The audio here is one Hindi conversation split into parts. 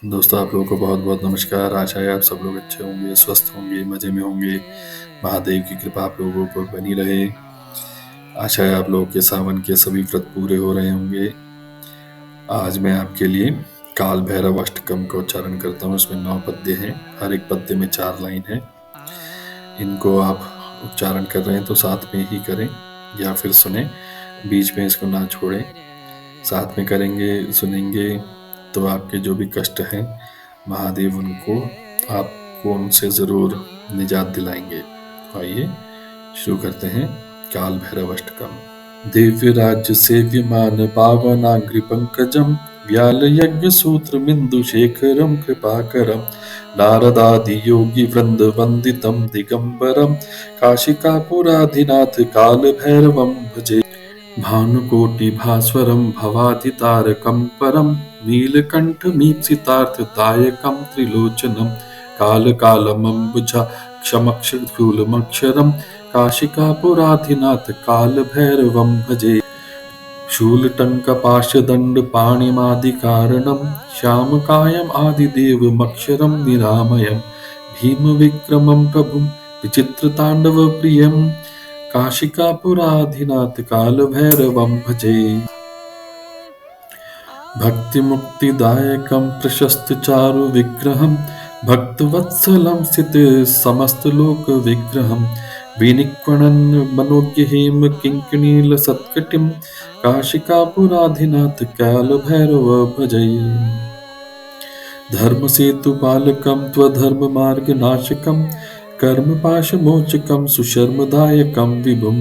दोस्तों, आप लोगों को बहुत बहुत नमस्कार। आशा है आप सब लोग अच्छे होंगे, स्वस्थ होंगे, मज़े में होंगे। महादेव की कृपा आप लोगों पर बनी रहे। आशा है आप लोगों के सावन के सभी व्रत पूरे हो रहे होंगे। आज मैं आपके लिए काल भैरव अष्टकम का उच्चारण करता हूँ। इसमें 9 पद्य हैं, हर एक पद्य में 4 लाइन है। इनको आप उच्चारण कर रहे हैं तो साथ में ही करें या फिर सुने, बीच में इसको ना छोड़ें। साथ में करेंगे, सुनेंगे तो आपके जो भी कष्ट हैं महादेव आपको उनसे ज़रूर निजात दिलाएंगे। आइए शुरू करते हैं काल भैरव अष्टकम। दिव्य राज्य सेव्यमान पावनाग्रि पंकजम व्याल यज्ञ सूत्र बिंदु शेखरम कृपाकरम नारदादि योगी वृंद वंदितम दिगंबरम काशिकापुराधिनाथ काल भैरवम भजे। भानुकोटि भास्वरं भवाधितारकं परं नीलकण्ठमीप्सितार्थदायकं त्रिलोचनं कालकालमम्बुजा क्षमक्षूलमक्षरं काशिकापुराधिनाथ कालभैरवं भजे। शूलटङ्कपाशदण्डपाणिमादिकारणं श्यामकायम् आदिदेवमक्षरं निरामयं भीमविक्रमं प्रभुं विचित्रताण्डवप्रियं काशिकापुराधिनाथ कालभैरवं भजे। भक्तिमुक्तिदायकं प्रशस्तचारुविग्रहं भक्तवत्सलं स्थितसमस्तलोकविग्रहं विनिक्वणन् मनोज्ञहेम किङ्किणीलसत्कटिं काशिकापुराधिनाथ कालभैरव भजे। धर्मसेतुपालकं त्वधर्ममार्गनाशकं कर्मपाशमोचकं सुशर्मदायकं विभुं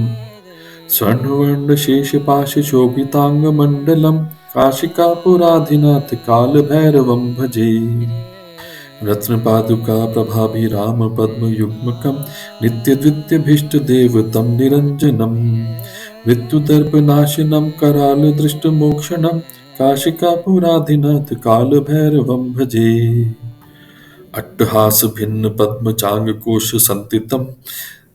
स्वर्णवर्णशेषपाशशोभिताङ्गमण्डलं काशिकापुराधिनाथ कालभैरवं भजे। रत्नपादुका प्रभाभिरामपद्मयुग्मकं नित्यद्वितीयभीष्टदेवतं निरञ्जनं मृत्युदर्पनाशनं करालदृष्टमोक्षणं काशिकापुराधिनाथ कालभैरवं भजे। अट्टहासभिन्नपद्मचाङ्गकोशसन्तितं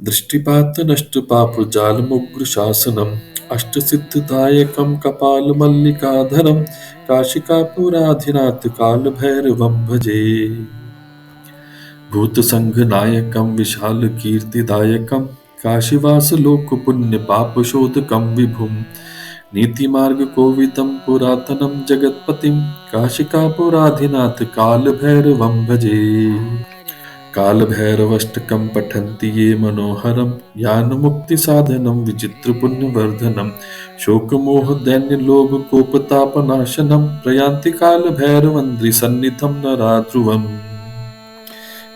दृष्टिपातनष्टपापजालमुग्रशासनम् अष्टसिद्धिदायकं कपालमल्लिकाधरं काशिकापुराधिनाथ कालभैरवं भजे। भूतसङ्घनायकं विशालकीर्तिदायकं काशीवासलोकपुण्यपापशोधकं विभुं नीतिमार्गकोविदं पुरातनं जगत्पतिं काशिकापुराधिनाथ कालभैरवं भजे। कालभैरवष्टकं पठन्ति ये मनोहरं ज्ञानमुक्तिसाधनं विचित्रपुण्यवर्धनं शोकमोहदैन्यलोभकोपतापनाशनं प्रयान्ति कालभैरवन्द्रिसन्निधं नराध्रुवम्।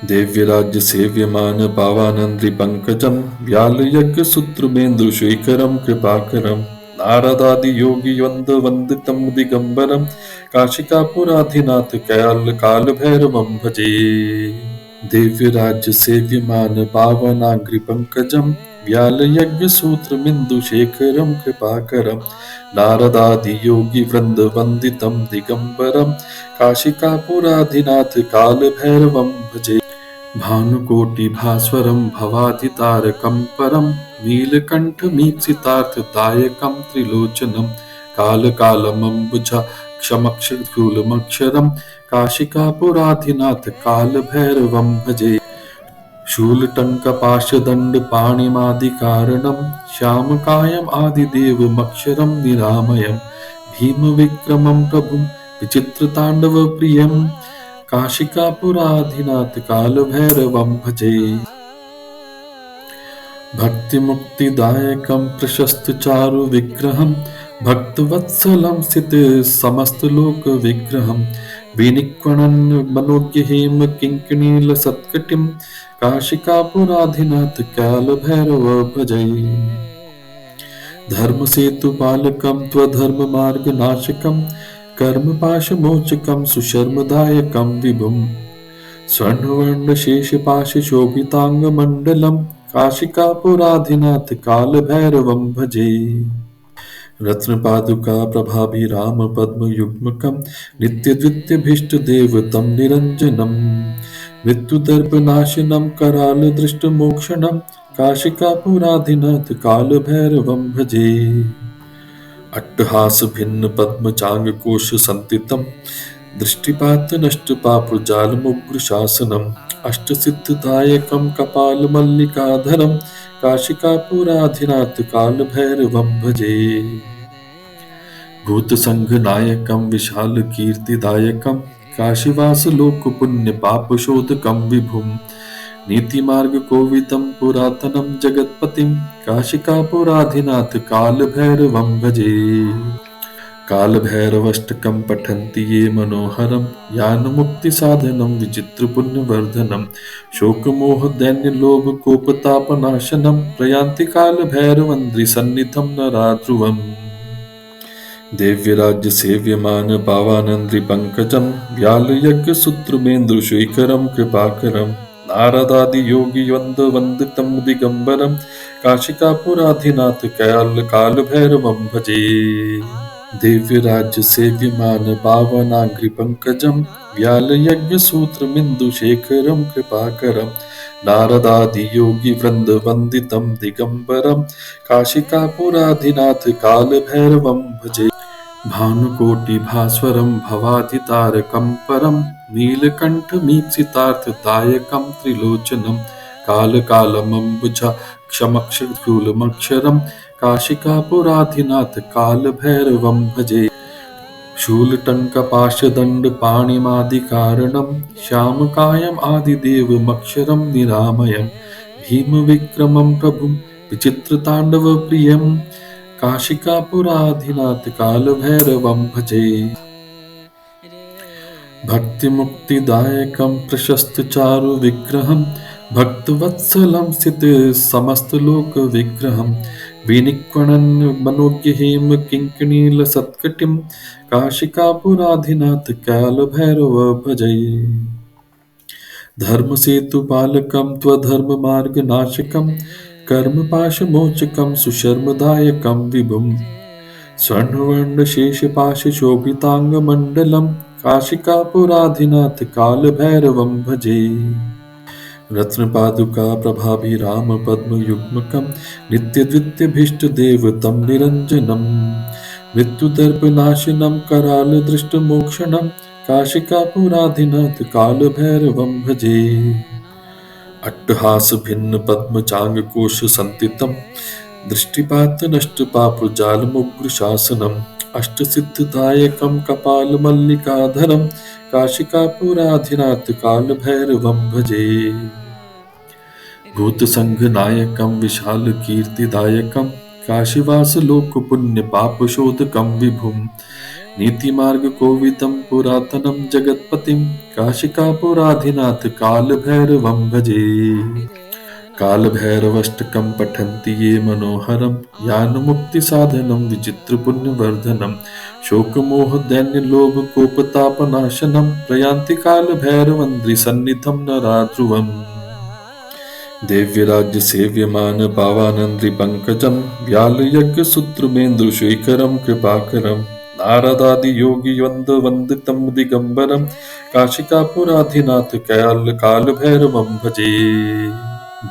दिव्यराज्यसेव्यमान पावानन्द्रिपङ्कजं व्यालयज्ञसूत्रमेन्दुशेखरं कृपाकरं नारदादियोगिवन्द्यवन्दितं दिगम्बरं काशिकापुराधिनाथ कालभैरवं भजे। दिव्यराज्यसेव्यमान पावनाग्रिपङ्कजं व्यालयज्ञसूत्रमिन्दुशेखरं कृपाकरं नारदादियोगिवृन्दवन्दितं दिगम्बरं काशिकापुराधिनाथ कालभैरवं भजे। भानुकोटिभास्वरं भवाधितारकं परं नीलकण्ठमीप्सितार्थदायकं त्रिलोचनं कालकालमम्बुजा क्षमक्षूलमक्षरं काशिकापुराधिनाथ कालभैरवं भजे। शूलटङ्कपाशदण्डपाणिमादिकारणं श्यामकायम् आदिदेवमक्षरं निरामयं भीमविक्रमं प्रभुं विचित्रताण्डवप्रियं काशिकापुराधिनाथ कालभैरवं भजे। भक्तिमुक्तिदायकं प्रशस्तचारुविग्रहं भक्तवत्सलं स्थितसमस्तलोकविग्रहं विनिक्वणन् मनोज्ञहेम किङ्किणीलसत्कटिं काशिकापुराधिनाथ कालभैरव भजे। धर्मसेतुपालकं त्वधर्ममार्गनाशकं कर्मपाशमोचकं सुशर्मदायकं विभुं स्वर्णवर्णशेषपाशशोभिताङ्गमण्डलं काशिकापुराधिनाथ कालभैरवं भजे। रत्नपादुका प्रभाभिरामपद्मयुग्मकं नित्यद्वितीयभीष्टदेवतं निरञ्जनं मृत्युदर्पनाशनं करालदृष्टमोक्षणं काशिकापुराधिनाथ कालभैरवं भजे। अट्टहासभिन्नपद्मचाङ्गकोशसन्तितं दृष्टिपातनष्टपापृजालमुग्रशासनम् अष्टसिद्धिदायकं कपालमल्लिकाधरं काशिकापुराधिनाथ कालभैरवं भजे। भूतसङ्घनायकं विशालकीर्तिदायकं काशीवासलोकपुण्यपापशोधकं विभुं नीतिमार्गकोविदं पुरातनं जगत्पतिं काशिकापुराधिनाथ कालभैरवं भजे। कालभैरवाष्टकं पठन्ति ये मनोहरं ज्ञानमुक्तिसाधनं विचित्रपुण्यवर्धनं शोकमोहदैन्यलोभकोपतापनाशनं प्रयान्ति कालभैरवन्द्रिसन्निधं नरा ध्रुवम्। दिव्यराज्यसेव्यमान पावानन्द्रिपङ्कजं व्यालयज्ञसूत्रमेन्दुशेखरं कृपाकरं नारदादियोगिवन्द्यवन्दितं दिगम्बरं काशिकापुराधिनाथ कालभैरवं भजे। दिव्यराज्यसेव्यमान पावनाङ्घ्रिपङ्कजं व्यालयज्ञसूत्रमिन्दुशेखरं कृपाकरं नारदादियोगिवृन्दवन्दितं दिगम्बरं काशिकापुराधिनाथ कालभैरवं भजे। भानुकोटिभास्वरं भवाधितारकं परं नीलकण्ठमीप्सितार्थदायकं त्रिलोचनं कालकालमम्बुजाक्षमक्षशूलमक्षरं काशिकापुराधिनाथ कालभैरवं भजे। शूलटङ्कपाशदण्डपाणिमादिकारणं श्यामकायम् आदिदेवमक्षरं निरामयं भीमविक्रमं प्रभुं विचित्रताण्डवप्रियं काशिकापुराधिनाथ कालभैरवं भजे। भक्तिमुक्तिदायकं प्रशस्तचारुविग्रहं भक्तवत्सलं स्थितसमस्तलोकविग्रहं विनिक्वणन् मनोज्ञहेम किङ्किणीलसत्कटिं काशिकापुराधिनाथ कालभैरव भजे। धर्मसेतुपालकं त्वधर्ममार्गनाशकं कर्मपाशमोचकं सुशर्मदायकं विभुं स्वर्णवर्णशेषपाशशोभिताङ्गमण्डलं काशिकापुराधिनाथ कालभैरवं भजे। रत्नपादुका प्रभाभिरामपद्मयुग्मकं नित्यद्वितीयभीष्टदेवतं निरञ्जनं मृत्युदर्पनाशनं करालदृष्टमोक्षणं काशिकापुराधिनाथ कालभैरवं भजे। अट्टहासभिन्नपद्मचाङ्गकोशसन्तितं दृष्टिपातनष्टपापृजालमुग्रशासनम् अष्टसिद्धिदायकं कपालमल्लिकाधरं काशिकापुराधिनाथ कालभैरवं भजे। भूतसङ्घनायकं विशालकीर्तिदायकं काशीवासलोकपुण्यपापशोधकं विभुं नीतिमार्गकोविदं पुरातनं जगत्पतिं काशिकापुराधिनाथ कालभैरवं भजे। कालभैरवाष्टकं पठन्ति ये मनोहरं ज्ञानमुक्तिसाधनं विचित्रपुण्यवर्धनं शोकमोहदैन्यलोभकोपतापनाशनं प्रयान्ति कालभैरवन्द्रिसन्निधं नरा ध्रुवम्। दिव्यराज्यसेव्यमान पावानन्द्रिपङ्कजं व्यालयज्ञसूत्रमेन्दुशेखरं कृपाकरं नारदादियोगिवन्द्यवन्दितं दिगम्बरं काशिकापुराधिनाथ कालभैरवं भजे।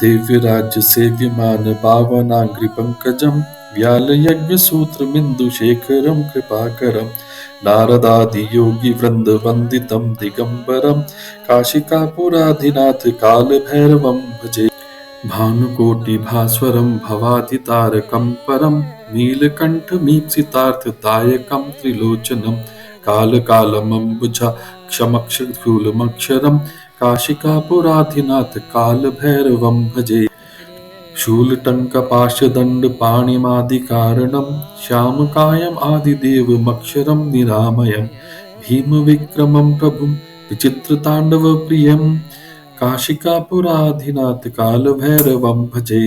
दिव्यराज्यसेव्यमान पावनाङ्घ्रिपङ्कजं व्यालयज्ञसूत्रमिन्दुशेखरं कृपाकरं नारदादियोगिवृन्दवन्दितं दिगम्बरं काशिकापुराधिनाथ कालभैरवं भजे। भानुकोटिभास्वरं भवाधितारकं परं नीलकण्ठमीप्सितार्थदायकं त्रिलोचनं कालकालमम्बुजाक्षमक्षशूलमक्षरं काशिकापुराधिनाथ कालभैरवं भजे। शूलटङ्कपाशदण्डपाणिमादिकारणं श्यामकायम् आदिदेवमक्षरं निरामयं भीमविक्रमं प्रभुं विचित्रताण्डवप्रियं काशिकापुराधिनाथ कालभैरवं भजे।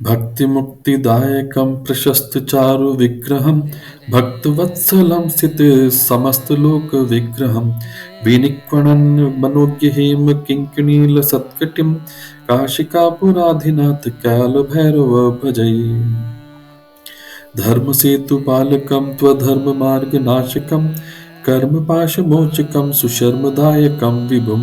भक्तिमुक्तिदायकं प्रशस्तचारुविग्रहं भक्तवत्सलं स्थितसमस्तलोकविग्रहं विनिक्वणन् मनोज्ञहेम किङ्किणीलसत्कटिं काशिकापुराधिनाथ कालभैरव भजे। धर्मसेतुपालकं त्वधर्ममार्गनाशकं कर्मपाशमोचकं सुशर्मदायकं विभुं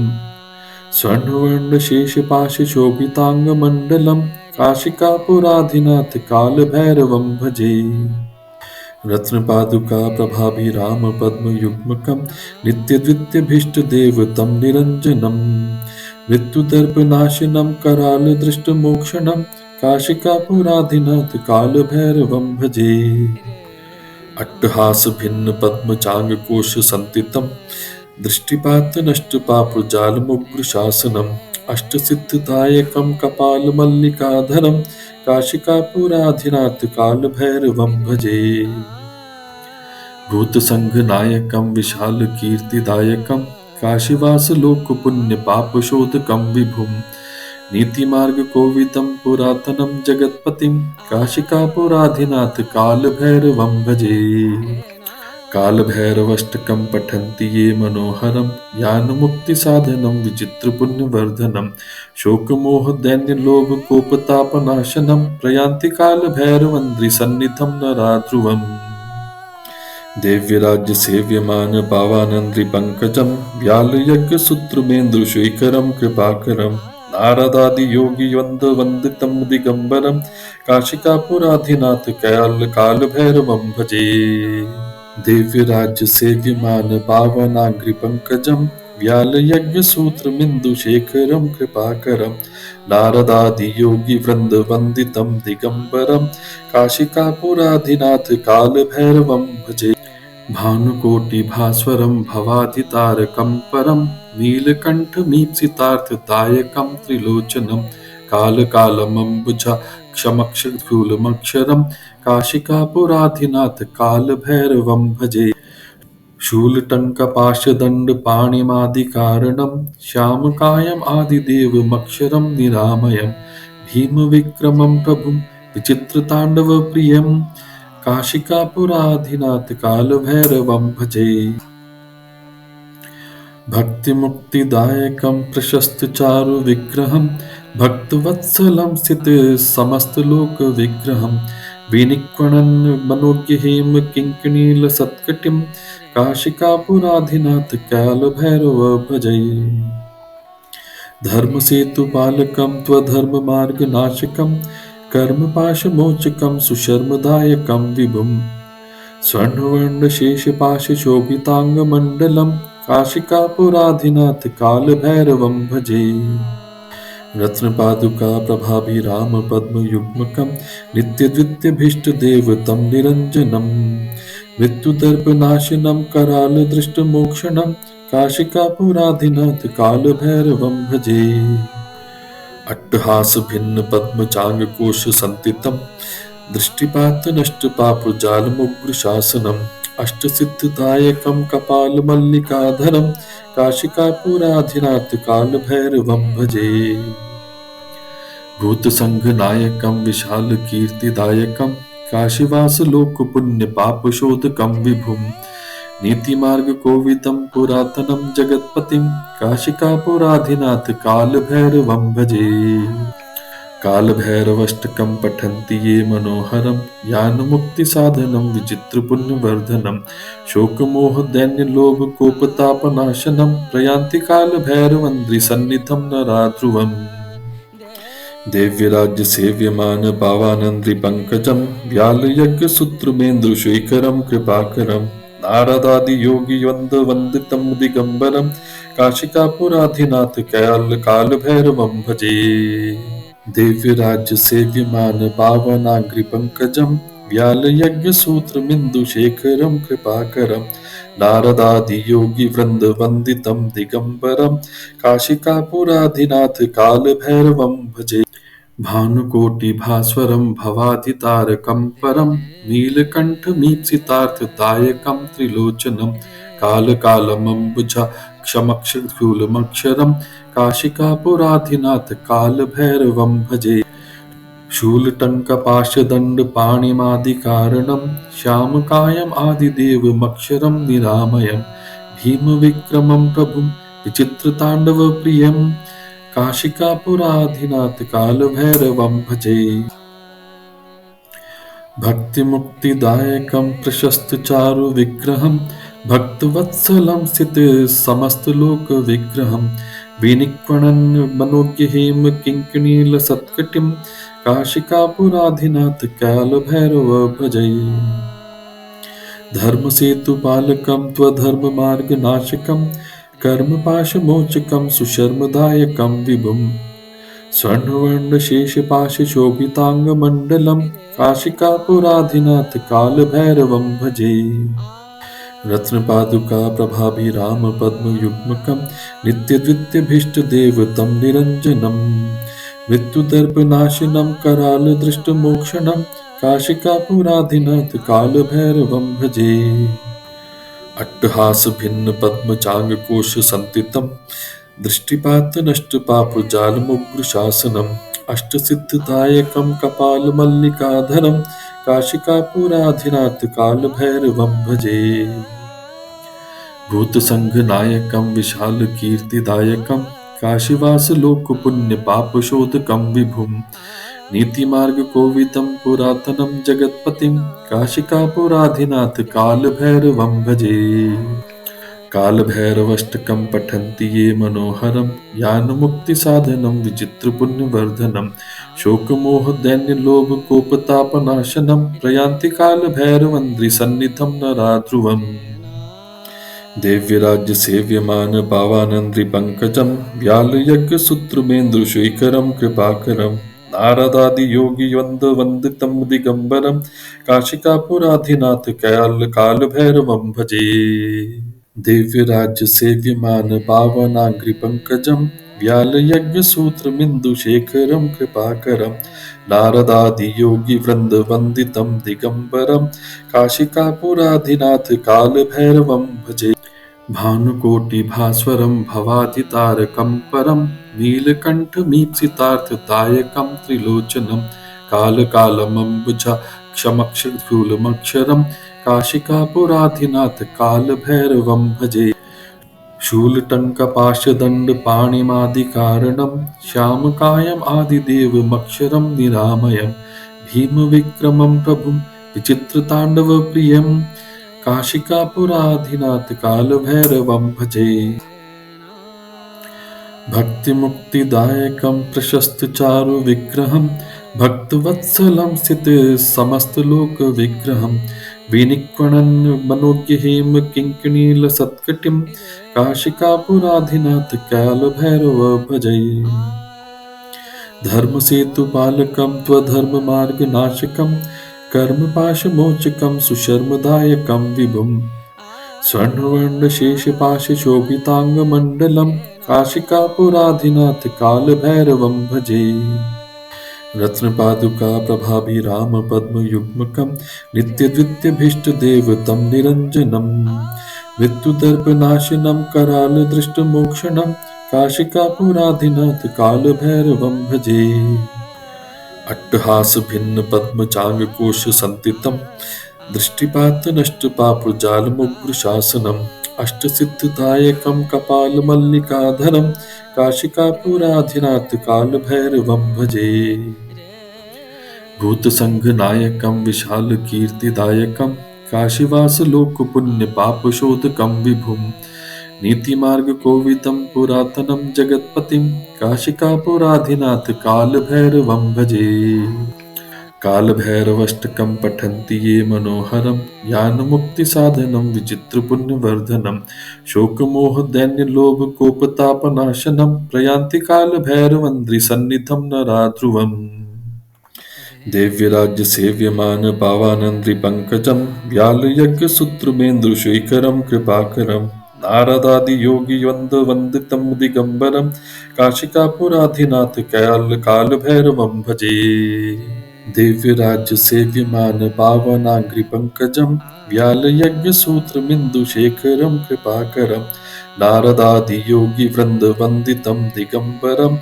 स्वर्णवर्णशेषपाशशोभिताङ्गमण्डलं काशिकापुराधिनाथ कालभैरवं भजे। रत्नपादुका प्रभाभिरामपद्मयुग्मकं नित्यद्वितीयभीष्टदेवतं निरञ्जनं मृत्युदर्पनाशनं करालदृष्टमोक्षणं काशिकापुराधिनाथ कालभैरवं भजे। अट्टहासभिन्नपद्मचाङ्गकोशसन्तितं दृष्टिपातनष्टपापृजालमुग्रशासनम् अष्टसिद्धिदायकं कपालमल्लिकाधरं काशिकापुराधिनाथ कालभैरवं भजे। भूतसङ्घनायकं विशालकीर्तिदायकं काशीवासलोकपुण्यपापशोधकं विभुं नीतिमार्गकोविदं पुरातनं जगत्पतिं काशिकापुराधिनाथ कालभैरवं भजे। कालभैरवाष्टकं पठन्ति ये मनोहरं ज्ञानमुक्तिसाधनं विचित्रपुण्यवर्धनं शोकमोहदैन्यलोभकोपतापनाशनं प्रयान्ति कालभैरवन्द्रिसन्निधं नराध्रुवम्। दिव्यराज्यसेव्यमान पावानन्द्रिपङ्कजं व्यालयज्ञसूत्रमेन्दुशेखरं कृपाकरं नारदादियोगिवन्द्यवन्दितं दिगम्बरं काशिकापुराधिनाथ कालभैरवं भजे। दिव्यराज्यसेव्यमान पावनाग्रिपङ्कजं व्यालयज्ञसूत्रमिन्दुशेखरं कृपाकरं नारदादियोगिवृन्दवन्दितं दिगम्बरं काशिकापुराधिनाथ कालभैरवं भजे। भानुकोटिभास्वरं भवाधितारकं परं नीलकण्ठमीप्सितार्थदायकं त्रिलोचनं कालकालमम्बुजाक्षमक्षूलमक्षरं काशिकापुराधिनाथ कालभैरवं भजे। शूलटङ्कपाशदण्डपाणिमादिकारणं श्यामकायम् आदिदेवमक्षरं निरामयं भीमविक्रमं प्रभुं विचित्रताण्डवप्रियं काशिकापुराधिनाथ कालभैरवं भजे। भक्तिमुक्तिदायकं प्रशस्तचारुविग्रहं भक्तवत्सलं स्थितसमस्तलोकविग्रहं विनिक्वणन् मनोज्ञहेम किङ्किणीलसत्कटिं काशिकापुराधिनाथ कालभैरव भजे। धर्मसेतुपालकं त्वधर्ममार्गनाशकं कर्मपाशमोचकं सुशर्मदायकं विभुं स्वर्णवर्णशेषपाशशोभिताङ्गमण्डलं काशिकापुराधिनाथ कालभैरवं भजे। रत्नपादुका प्रभाभिरामपद्मयुग्मकं नित्यद्वितीयभीष्टदेवतं निरञ्जनं मृत्युदर्पनाशनं करालदृष्टमोक्षणं काशिकापुराधिनाथ कालभैरवं भजे। अट्टहासभिन्नपद्मचाङ्गकोशसन्तितं दृष्टिपातनष्टपापृजालमुग्रशासनम् अष्टसिद्धिदायकं कपालमल्लिकाधरं काशिकापुराधिनाथ कालभैरवं भजे। भूतसङ्घनायकं विशालकीर्तिदायकं काशीवासलोकपुण्यपापशोधकं विभुं नीतिमार्गकोविदं पुरातनं जगत्पतिं काशिकापुराधिनाथ कालभैरवं भजे। कालभैरवाष्टकं पठन्ति ये मनोहरं ज्ञानमुक्तिसाधनं विचित्रपुण्यवर्धनं शोकमोहदैन्यलोभकोपतापनाशनं प्रयान्ति कालभैरवन्द्रिसन्निधं नराध्रुवम्। दिव्यराज्यसेव्यमान पावानन्द्रिपङ्कजं व्यालयज्ञसूत्रमेन्दुशेखरं कृपाकरं नारदादियोगिवन्द्यवन्दितं दिगम्बरं काशिकापुराधिनाथ कालभैरवं भजे। दिव्यराज्यसेव्यमान पावनाग्रिपङ्कजं व्यालयज्ञसूत्रमिन्दुशेखरं कृपाकरं नारदादियोगिवृन्दवन्दितं दिगम्बरं काशिकापुराधिनाथ कालभैरवं भजे। भानुकोटिभास्वरं भवाधितारकं परं नीलकण्ठमीप्सितार्थदायकं त्रिलोचनं कालकालमम्बुजाक्षमक्षूलमक्षरं काशिकापुराधिनाथ कालभैरवं भजे। शूलटङ्कपाशदण्डपाणिमादिकारणं श्यामकायम् आदिदेवमक्षरं निरामयं भीमविक्रमं प्रभुं विचित्रताण्डवप्रियं काशिकापुराधिनाथ कालभैरवं भजे। भक्तिमुक्तिदायकं प्रशस्तचारुविग्रहं भक्तवत्सलं स्थितसमस्तलोकविग्रहं विनिक्वणन् मनोज्ञहेम किङ्किणीलसत्कटिं काशिकापुराधिनाथ कालभैरव भजे। धर्मसेतुपालकं त्वधर्ममार्गनाशकं कर्मपाशमोचकं सुशर्मदायकं विभुं स्वर्णवर्णशेषपाशशोभिताङ्गमण्डलं काशिकापुराधिनाथ कालभैरवं भजे। रत्नपादुका प्रभाभिरामपद्मयुग्मकं नित्यद्वितीयभीष्टदेवतं निरञ्जनं मृत्युदर्पनाशनं करालदृष्टमोक्षणं काशिकापुराधिनाथ कालभैरवं भजे। अट्टहासभिन्नपद्मचाङ्गकोशसन्तितं दृष्टिपातनष्टपापजालमुग्रशासनम् अष्टसिद्धिदायकं कपालमल्लिकाधरं काशिकापुराधिनाथ कालभैरवं भजे। भूतसङ्घनायकं विशालकीर्तिदायकं काशीवासलोकपुण्यपापशोधकं विभुं नीतिमार्गकोविदं पुरातनं जगत्पतिं काशिकापुराधिनाथ कालभैरवं भजे। कालभैरवाष्टकं पठन्ति ये मनोहरं ज्ञानमुक्तिसाधनं विचित्रपुण्यवर्धनं शोकमोहदैन्यलोभकोपतापनाशनं प्रयान्ति कालभैरवन्द्रिसन्निधं नराध्रुवम्। दिव्यराज्यसेव्यमान पावानन्द्रिपङ्कजं व्यालयज्ञसूत्रमेन्दुशेखरं कृपाकरं नारदादियोगिवन्द्यवन्दितं दिगम्बरं काशिकापुराधिनाथ कालभैरवं भजे। दिव्यराज्यसेव्यमान पावनाङ्घ्रिपङ्कजं व्यालयज्ञसूत्रमिन्दुशेखरं कृपाकरं नारदादियोगिवृन्दवन्दितं दिगम्बरं काशिकापुराधिनाथ कालभैरवं भजे। भानुकोटिभास्वरं भवादितारकं परं नीलकण्ठमीप्सितार्थदायकं त्रिलोचनं कालकालमम्बुजाक्षमक्षरशूलमक्षरं काशिकापुराधिनाथ कालभैरवं भजे। शूलटङ्कपाशदण्डपाणिमादिकारणं श्यामकायम् आदिदेवमक्षरं निरामयं भीमविक्रमं प्रभुं विचित्रताण्डवप्रियं काशिकापुराधिनाथ कालभैरवं भजे। भक्तिमुक्तिदायकं प्रशस्तचारुविग्रहं भक्तवत्सलं स्थितसमस्तलोकविग्रहं विनिक्वणन् मनोज्ञहेम किङ्किणीलसत्कटिं काशिकापुराधिनाथ कालभैरव भजे। धर्मसेतुपालकं त्वधर्ममार्गनाशकं कर्मपाशमोचकं सुशर्मदायकं विभुं स्वर्णवर्णशेषपाशशोभिताङ्गमण्डलं काशिकापुराधिनाथ कालभैरवं भजे। रत्नपादुका प्रभाभिरामपद्मयुग्मकं नित्यद्वितीयभीष्टदेवतं निरञ्जनं मृत्युदर्पनाशनं करालदृष्टमोक्षणं काशिकापुराधिनाथ कालभैरवं भजे। अट्टहासभिन्नपद्मचाङ्गकोशसन्तितं दृष्टिपातनष्टपापजालमुग्रशासनम् अष्टसिद्धिदायकं कपालमल्लिकाधरं काशिकापुराधिनाथ कालभैरवं भजे। भूतसङ्घनायकं विशालकीर्तिदायकं काशीवासलोकपुण्यपापशोधकं विभुं नीतिमार्गकोविदं पुरातनं जगत्पतिं काशिकापुराधिनाथ कालभैरवं भजे। कालभैरवाष्टकं पठन्ति ये मनोहरं ज्ञानमुक्तिसाधनं विचित्रपुण्यवर्धनं शोकमोहदैन्यलोभकोपतापनाशनं प्रयान्ति कालभैरवन्द्रिसन्निधं नराध्रुवम्। दिव्यराज्यसेव्यमान पावानन्द्रिपङ्कजं व्यालयज्ञसूत्रमेन्दुशेखरं कृपाकरं नारदादियोगिवन्द्यवन्दितं दिगम्बरं काशिकापुराधिनाथ कालभैरवं भजे। दिव्यराज्यसेव्यमान पावनाङ्घ्रिपङ्कजं व्यालयज्ञसूत्रमिन्दुशेखरं कृपाकरं नारदादियोगिवृन्दवन्दितं दिगम्बरं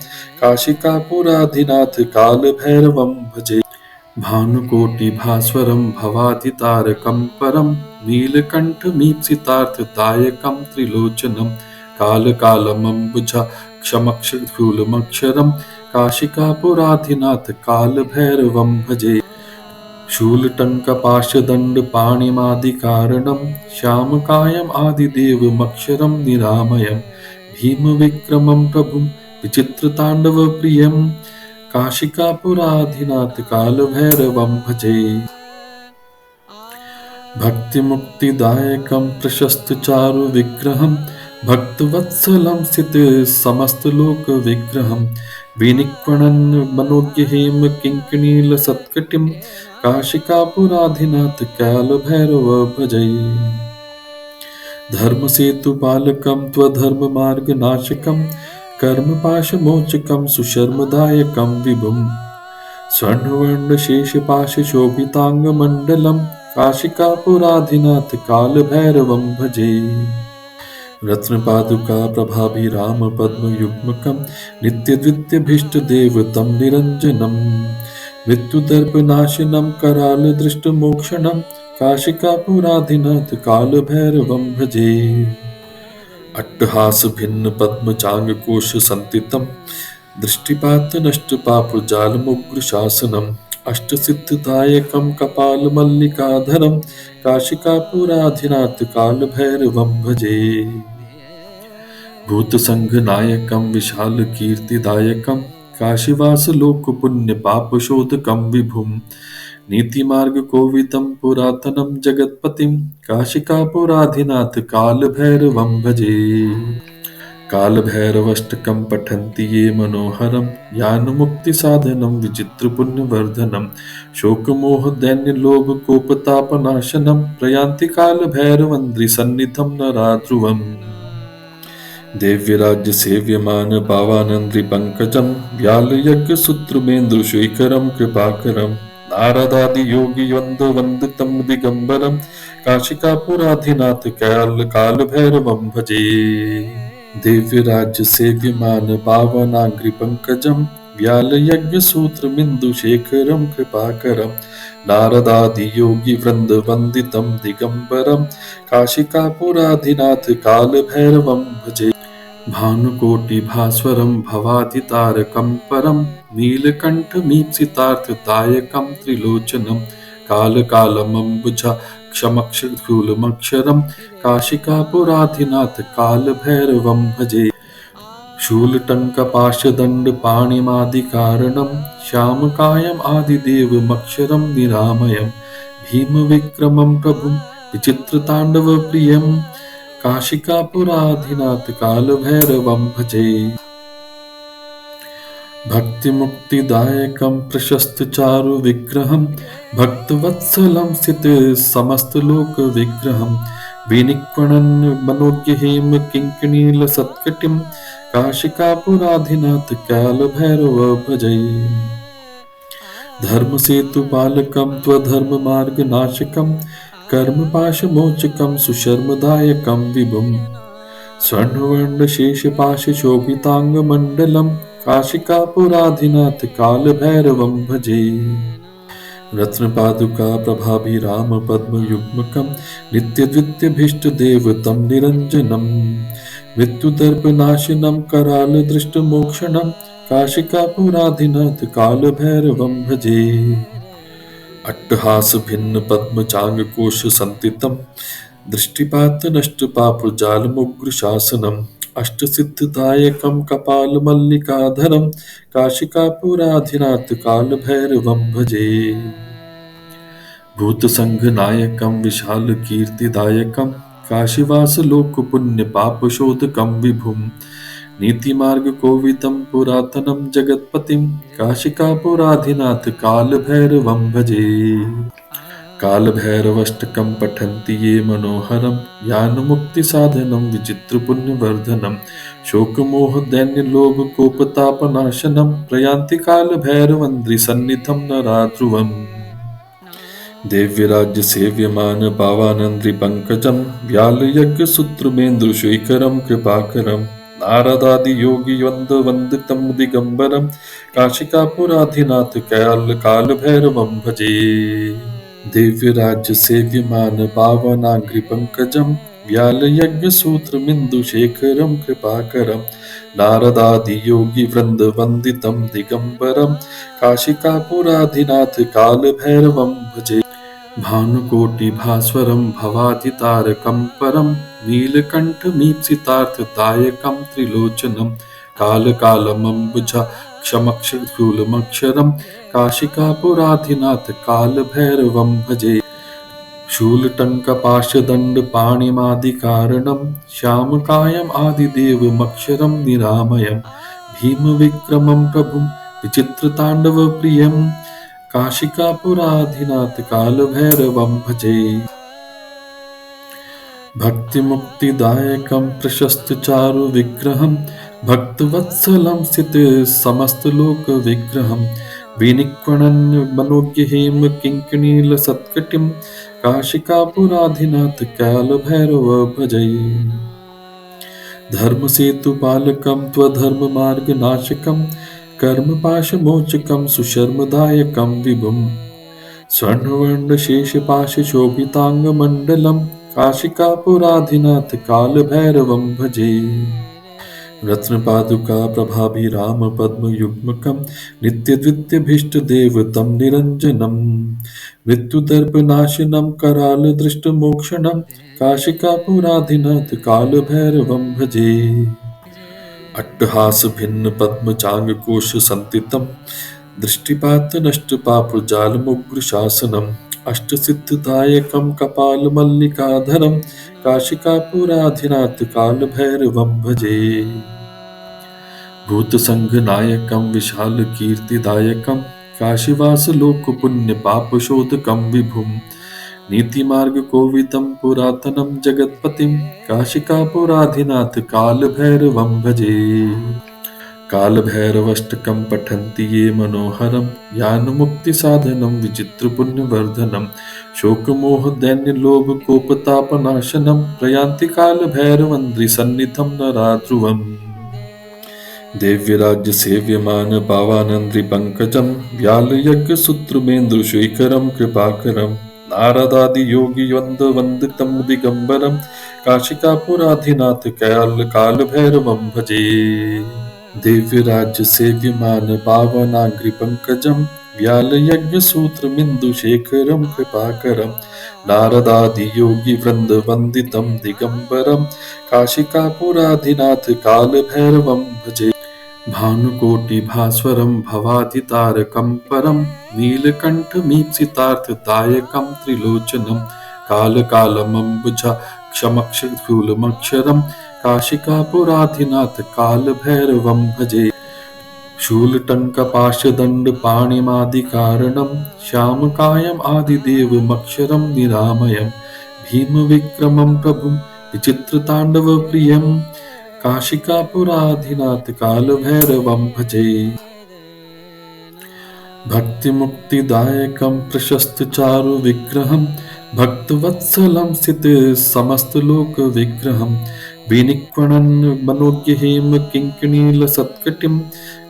काशिकापुराधिनाथ कालभैरवं भजे। भानुकोटिभास्वरं भवादितारकं परं नीलकण्ठमीप्सितार्थदायकं त्रिलोचनं कालकालमम्बुजाक्षमक्षरशूलमक्षरं काशिकापुराधिनाथ कालभैरवं भजे। शूलटङ्कपाशदण्डपाणिमादिकारणं श्यामकायम् आदिदेवमक्षरं निरामयं भीमविक्रमं प्रभुं विचित्रताण्डवप्रियं काशिकापुराधिनाथ कालभैरवं भजे। भक्तिमुक्तिदायकं प्रशस्तचारुविग्रहं भक्तवत्सलं स्थितसमस्तलोकविग्रहं विनिक्वणन् मनोज्ञहेम किङ्किणीलसत्कटिं काशिकापुराधिनाथ कालभैरव भजे। धर्मसेतुपालकं त्वधर्ममार्गनाशकं कर्मपाशमोचकं सुशर्मदायकं विभुं स्वर्णवर्णशेषपाशशोभिताङ्गमण्डलं काशिकापुराधिनाथ कालभैरवं भजे। रत्नपादुका प्रभाभिरामपद्मयुग्मकं नित्यद्वितीयभीष्टदेवतं निरञ्जनं मृत्युदर्पनाशनं करालदृष्टमोक्षणं काशिकापुराधिनाथ कालभैरवं भजे। अट्टहासभिन्नपद्मचाङ्गकोशसन्तितं दृष्टिपातनष्टपापजालमुग्रशासनम् अष्टसिद्धिदायकं कपालमल्लिकाधरं काशिकापुराधिनाथ कालभैरवं भजे। भूतसङ्घनायकं विशालकीर्तिदायकं काशीवासलोकपुण्यपापशोधकं विभुं नीतिमार्गकोविदं पुरातनं जगत्पतिं काशिकापुराधिनाथ कालभैरवं भजे। कालभैरवाष्टकं पठन्ति ये मनोहरं ज्ञानमुक्तिसाधनं विचित्रपुण्यवर्धनं शोकमोहदैन्यलोभकोपतापनाशनं प्रयान्ति कालभैरवन्द्रिसन्निधं नराध्रुवम्। दिव्यराज्यसेव्यमान पावानन्द्रिपङ्कजं व्यालयज्ञसूत्रमेन्दुशेखरं कृपाकरं नारदादियोगिवन्द्यवन्दितं दिगम्बरं काशिकापुराधिनाथ कालभैरवं भजे। दिव्यराज्यसेव्यमान पावनाङ्घ्रिपङ्कजं व्यालयज्ञसूत्रमिन्दुशेखरं कृपाकरं नारदादियोगिवृन्दवन्दितं दिगम्बरं काशिकापुराधिनाथ कालभैरवं भजे। भानुकोटिभास्वरं भवादितारकं परं नीलकण्ठमीप्सितार्थदायकं त्रिलोचनं कालकालमम्बुजाक्षमक्षरशूलमक्षरं काशिकापुराधिनाथ कालभैरवं भजे। शूलटङ्कपाशदण्डपाणिमादिकारणं श्यामकायम् आदिदेवमक्षरं निरामयं भीमविक्रमं प्रभुं विचित्रताण्डवप्रियं काशिकापुराधिनाथ कालभैरवं भजे। भक्तिमुक्तिदायकं प्रशस्तचारुविग्रहं भक्तवत्सलं स्थितसमस्तलोकविग्रहं विनिक्वणन् मनोज्ञहेम किङ्किणीलसत्कटिं काशिकापुराधिनाथ कालभैरव भजे। धर्मसेतुपालकं त्वधर्ममार्गनाशकं कर्मपाशमोचकं सुशर्मदायकं विभुं स्वर्णवर्णशेषपाशशोभिताङ्गमण्डलं काशिकापुराधिनाथ कालभैरवं भजे। रत्नपादुका प्रभाभिरामपद्मयुग्मकं नित्यद्वितीयभीष्टदेवतं निरञ्जनं मृत्युदर्पनाशनं करालदृष्टमोक्षणं काशिकापुराधिनाथ कालभैरवं भजे। अट्टहासभिन्नपद्मचाङ्गकोशसन्तितं दृष्टिपातनष्टपापजालमुग्रशासनम् अष्टसिद्धिदायकं कपालमल्लिकाधरं काशिकापुराधिनाथ कालभैरवं भजे। भूतसङ्घनायकं विशालकीर्तिदायकं काशीवासलोकपुण्यपापशोधकं विभुं नीतिमार्गकोविदं पुरातनं जगत्पतिं काशिकापुराधिनाथ कालभैरवं भजे। कालभैरवाष्टकं पठन्ति ये मनोहरं ज्ञानमुक्तिसाधनं विचित्रपुण्यवर्धनं शोकमोहदैन्यलोभकोपतापनाशनं प्रयान्ति कालभैरवन्द्रिसन्निधं नराध्रुवम्। दिव्यराज्यसेव्यमान पावानन्द्रिपङ्कजं व्यालयज्ञसूत्रमेन्दुशेखरं कृपाकरं नारदादियोगिवन्द्यवन्दितं दिगम्बरं काशिकापुराधिनाथ कालभैरवं भजे। दिव्यराज्यसेव्यमान पावनाङ्घ्रिपङ्कजं व्यालयज्ञसूत्रमिन्दुशेखरं कृपाकरं नारदादियोगिवृन्दवन्दितं दिगम्बरं काशिकापुराधिनाथ कालभैरवं भजे। भानुकोटिभास्वरं भवादितारकं परं नीलकण्ठमीप्सितार्थदायकं त्रिलोचनं कालकालमम्बुजाक्षमक्षरशूलमक्षरं काशिकापुराधिनाथ कालभैरवं भजे। शूलटङ्कपाशदण्डपाणिमादिकारणं श्यामकायम् आदिदेवमक्षरं निरामयं भीमविक्रमं प्रभुं विचित्रताण्डवप्रियं काशिकापुराधिनाथ कालभैरवं भजे। भक्तिमुक्तिदायकं प्रशस्तचारुविग्रहं भक्तवत्सलं स्थितसमस्तलोकविग्रहं विनिक्वणन् मनोज्ञहेम किङ्किणीलसत्कटिं काशिकापुराधिनाथ कालभैरव भजे। धर्मसेतुपालकं त्वधर्ममार्गनाशकं कर्मपाशमोचकं सुशर्मदायकं विभुं स्वर्णवर्णशेषपाशशोभिताङ्गमण्डलं काशिकापुराधिनाथ कालभैरवं भजे। रत्नपादुका प्रभाभिरामपद्मयुग्मकं नित्यद्वितीयभीष्टदेवतं निरञ्जनं मृत्युदर्पनाशनं करालदृष्टमोक्षणं काशिकापुराधिनाथ कालभैरवं भजे। अट्टहासभिन्नपद्मचाङ्गकोशसन्तितं दृष्टिपातनष्टपापजालमुग्रशासनम् अष्टसिद्धिदायकं कपालमल्लिकाधरं काशिकापुराधिनाथ कालभैरवं भजे। भूतसङ्घनायकं विशालकीर्तिदायकं काशीवासलोकपुण्यपापशोधकं विभुं नीतिमार्गकोविदं पुरातनं जगत्पतिं काशिकापुराधिनाथ कालभैरवं भजे। कालभैरवाष्टकं पठन्ति ये मनोहरं ज्ञानमुक्तिसाधनं विचित्रपुण्यवर्धनं शोकमोहदैन्यलोभकोपतापनाशनं प्रयान्ति कालभैरवन्द्रिसन्निधं नराध्रुवम्। देव्यराज्यसेव्यमान पावानन्द्रिपङ्कजं व्यालयज्ञसूत्रमेन्द्रशेखरं कृपाकरं नारदादियोगिवन्द्यवन्दितं दिगम्बरं काशिकापुराधिनाथ कालभैरवं भजे। दिव्यराज्यसेव्यमान पावनाग्रिपङ्कजं व्यालयज्ञसूत्रमिन्दुशेखरं कृपाकरं नारदादियोगिवृन्दवन्दितं दिगम्बरं काशिकापुराधिनाथ कालभैरवं भजे। भानुकोटिभास्वरं भवादितारकं परं नीलकण्ठमीप्सितार्थदायकं त्रिलोचनं कालकालमम्बुजाक्षमक्षशूलमक्षरं काशिकापुराधिनाथ कालभैरवं भजे। शूलटङ्कपाशदण्डपाणिमादिकारणं श्यामकायम् आदिदेवमक्षरं निरामयं भीमविक्रमं प्रभुं विचित्रताण्डवप्रियं काशिकापुराधिनाथ कालभैरवं भजे। भक्तिमुक्तिदायकं प्रशस्तचारुविग्रहं भक्तवत्सलं स्थितसमस्तलोकविग्रहं विनिक्वणन् मनोज्ञहेम किङ्किणीलसत्कटिं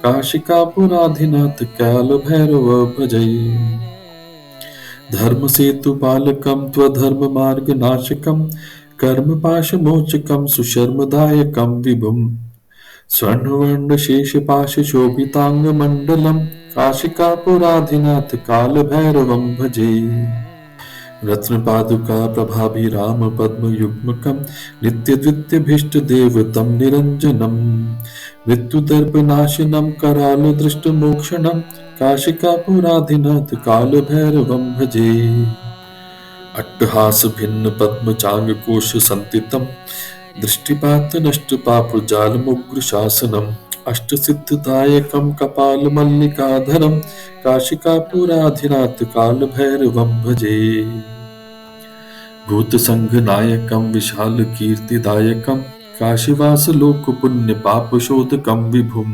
काशिकापुराधिनाथ कालभैरव भजे। धर्मसेतुपालकं त्वधर्ममार्गनाशकं कर्मपाशमोचकं सुशर्मदायकं विभुं स्वर्णवर्णशेषपाशशोभिताङ्गमण्डलं काशिकापुराधिनाथ कालभैरवं भजे। रत्नपादुका प्रभाभिरामपद्मयुग्मकं नित्यद्वितीयभीष्टदेवतं निरञ्जनं मृत्युदर्पनाशनं करालदृष्टमोक्षणं काशिकापुराधिनाथ कालभैरवं भजे। अट्टहासभिन्नपद्मचाङ्गकोशसन्तितं दृष्टिपातनष्टपापजालमुग्रशासनम् अष्टसिद्धिदायकं कपालमल्लिकाधरं काशिकापुराधिनाथ कालभैरवं भजे। भूतसङ्घनायकं विशालकीर्तिदायकं काशीवासलोकपुण्यपापशोधकं विभुं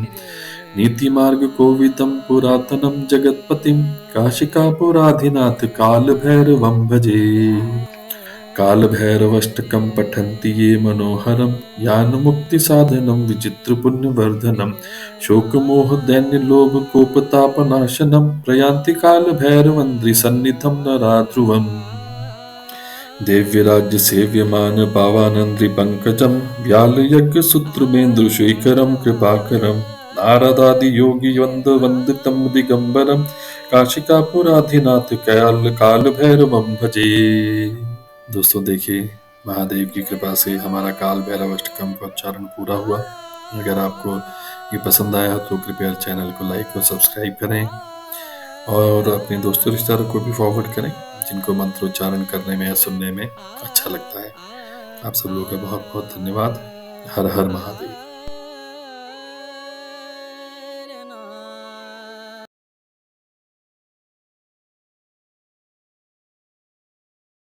नीतिमार्गकोविदं पुरातनं जगत्पतिं काशिकापुराधिनाथ कालभैरवं भजे। कालभैरवाष्टकं पठन्ति ये मनोहरं ज्ञानमुक्तिसाधनं विचित्रपुण्यवर्धनं शोकमोहदैन्यलोभकोपतापनाशनं प्रयान्ति कालभैरवन्द्रिसन्निधं नराध्रुवम्। दिव्यराज्यसेव्यमान पावानन्द्रिपङ्कजं व्यालयज्ञसूत्रमेन्द्रशेखरं कृपाकरं नारदादियोगिवन्द्यवन्दितं दिगम्बरं काशिकापुराधिनाथ कालभैरवं भजे। दोस्तों देखिए, महादेव की कृपा से हमारा काल भैरव अष्टकम का उच्चारण पूरा हुआ। अगर आपको ये पसंद आया तो कृपया चैनल को लाइक और सब्सक्राइब करें और अपने दोस्तों रिश्तेदारों को भी फॉरवर्ड करें। जिनको मंत्रोच्चारण करने में या सुनने में अच्छा लगता है। आप सब लोगों का बहुत बहुत धन्यवाद। हर हर महादेव।